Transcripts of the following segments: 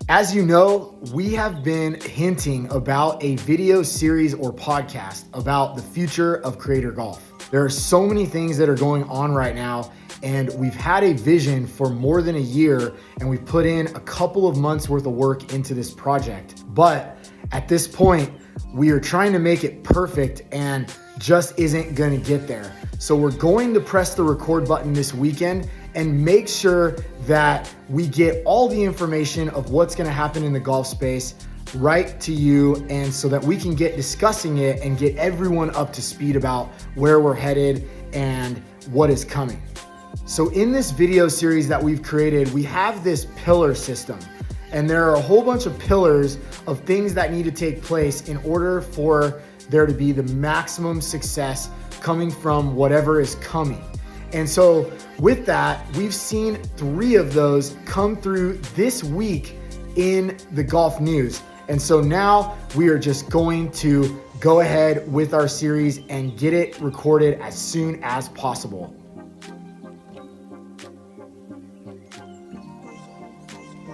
As you know, we have been hinting about a video series or podcast about the future of creator golf. There are so many things that are going on right now, and we've had a vision for more than a year, and we've put in a couple of months worth of work into this project. But at this point, we are trying to make it perfect and just isn't gonna get there. So we're going to press the record button this weekend and make sure that we get all the information of what's gonna happen in the golf space right to you, and so that we can get discussing it and get everyone up to speed about where we're headed and what is coming. So in this video series that we've created, we have this pillar system, and there are a whole bunch of pillars of things that need to take place in order for there to be the maximum success coming from whatever is coming. And so with that, we've seen 3 of those come through this week in the golf news. And so now we are just going to go ahead with our series and get it recorded as soon as possible.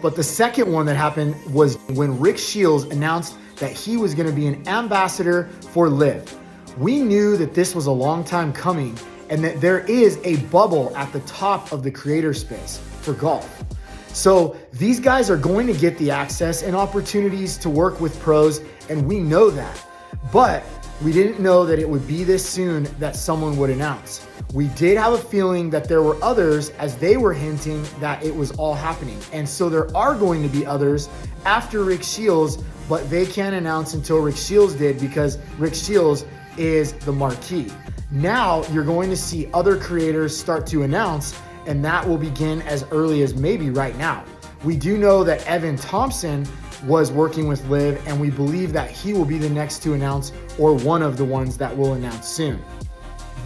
But the second one that happened was when Rick Shields announced that he was going to be an ambassador for LIV. We knew that this was a long time coming, and that there is a bubble at the top of the creator space for golf. So these guys are going to get the access and opportunities to work with pros, and we know that. But we didn't know that it would be this soon that someone would announce. We did have a feeling that there were others, as they were hinting that it was all happening. And so there are going to be others after Rick Shields, but they can't announce until Rick Shields did, because Rick Shields is the marquee. Now you're going to see other creators start to announce, and that will begin as early as maybe right now. We do know that Evan Thompson was working with LIV, and we believe that he will be the next to announce, or one of the ones that will announce soon.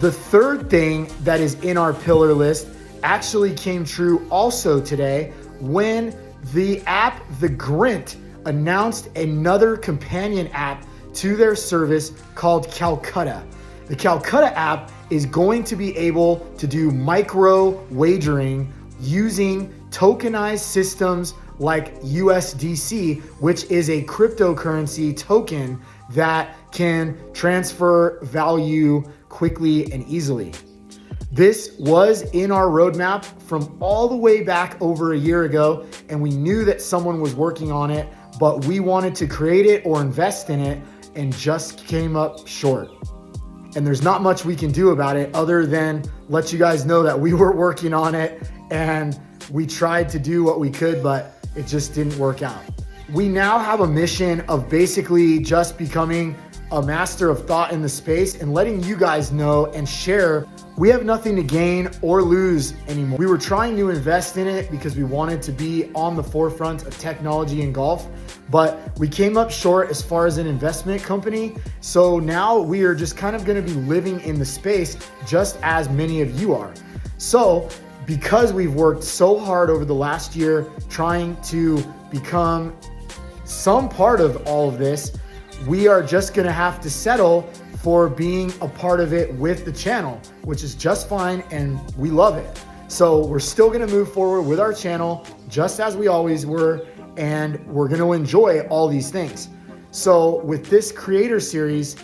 The third thing that is in our pillar list actually came true also today when the app The Grint announced another companion app to their service called Calcutta. The Calcutta app is going to be able to do micro wagering using tokenized systems like USDC, which is a cryptocurrency token that can transfer value quickly and easily. This was in our roadmap from all the way back over a year ago, and we knew that someone was working on it, but we wanted to create it or invest in it and just came up short. And there's not much we can do about it other than let you guys know that we were working on it and we tried to do what we could, but it just didn't work out. We now have a mission of basically just becoming a master of thought in the space and letting you guys know and share. We have nothing to gain or lose anymore. We were trying to invest in it because we wanted to be on the forefront of technology in golf, but we came up short as far as an investment company. So now we are just kind of going to be living in the space just as many of you are. So because we've worked so hard over the last year trying to become some part of all of this, we are just gonna have to settle for being a part of it with the channel, which is just fine, and we love it. So we're still gonna move forward with our channel just as we always were, and we're gonna enjoy all these things. So with this creator series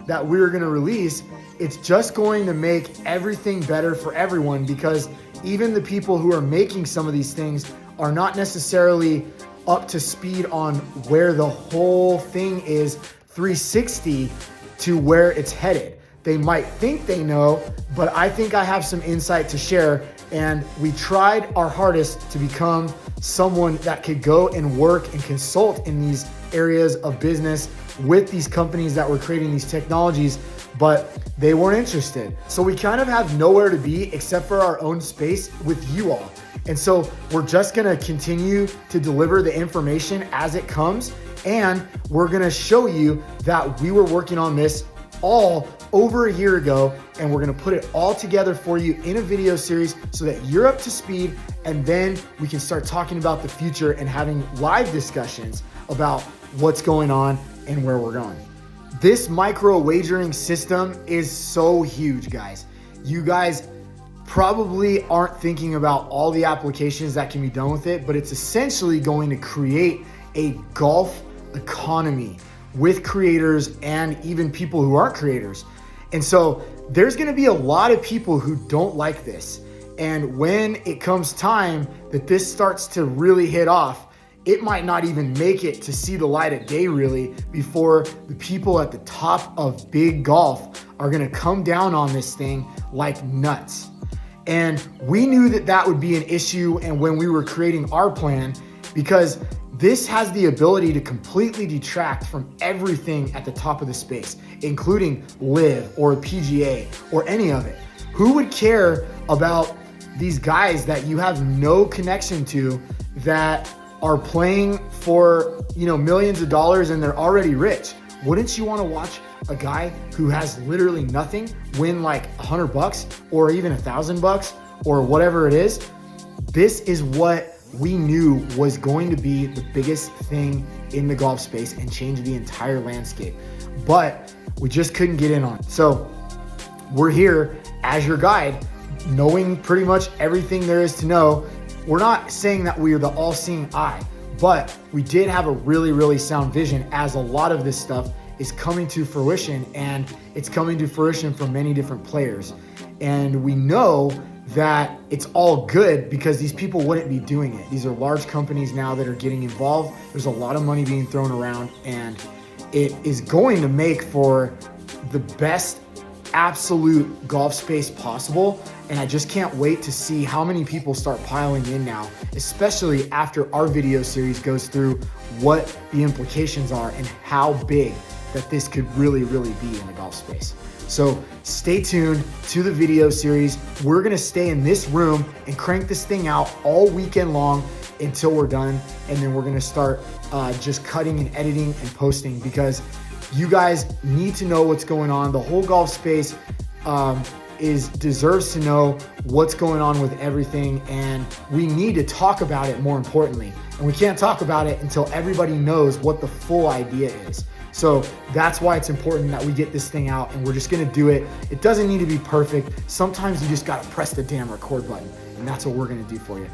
that we're gonna release, it's just going to make everything better for everyone, because even the people who are making some of these things are not necessarily up to speed on where the whole thing is 360 to where it's headed. They might think they know, but I think I have some insight to share, and we tried our hardest to become someone that could go and work and consult in these areas of business with these companies that were creating these technologies, but they weren't interested. So we kind of have nowhere to be except for our own space with you all. And so we're just gonna continue to deliver the information as it comes, and we're gonna show you that we were working on this all over a year ago, and we're gonna put it all together for you in a video series so that you're up to speed, and then we can start talking about the future and having live discussions about what's going on and where we're going. This micro wagering system is so huge, guys. You guys probably aren't thinking about all the applications that can be done with it, but it's essentially going to create a golf economy with creators and even people who aren't creators. And so there's gonna be a lot of people who don't like this. And when it comes time that this starts to really hit off, it might not even make it to see the light of day really before the people at the top of big golf are gonna come down on this thing like nuts. And we knew that that would be an issue, and when we were creating our plan, because this has the ability to completely detract from everything at the top of the space, including LIV or PGA or any of it. Who would care about these guys that you have no connection to that are playing for, millions of dollars and they're already rich? Wouldn't you want to watch a guy who has literally nothing win like $100 or even $1,000 or whatever it is? This is what we knew was going to be the biggest thing in the golf space and change the entire landscape, but we just couldn't get in on it. So we're here as your guide, knowing pretty much everything there is to know. We're not saying that we are the all-seeing eye, but we did have a really, really sound vision as a lot of this stuff is coming to fruition, and it's coming to fruition from many different players. And we know that it's all good because these people wouldn't be doing it. These are large companies now that are getting involved. There's a lot of money being thrown around, and it is going to make for the best absolute golf space possible. And I just can't wait to see how many people start piling in now, especially after our video series goes through what the implications are and how big that this could really, really be in the golf space. So stay tuned to the video series. We're gonna stay in this room and crank this thing out all weekend long until we're done. And then we're gonna start just cutting and editing and posting, because you guys need to know what's going on. The whole golf space deserves to know what's going on with everything, and we need to talk about it, more importantly. And we can't talk about it until everybody knows what the full idea is. So that's why it's important that we get this thing out, and we're just gonna do it. It doesn't need to be perfect. Sometimes you just gotta press the damn record button, and that's what we're gonna do for you.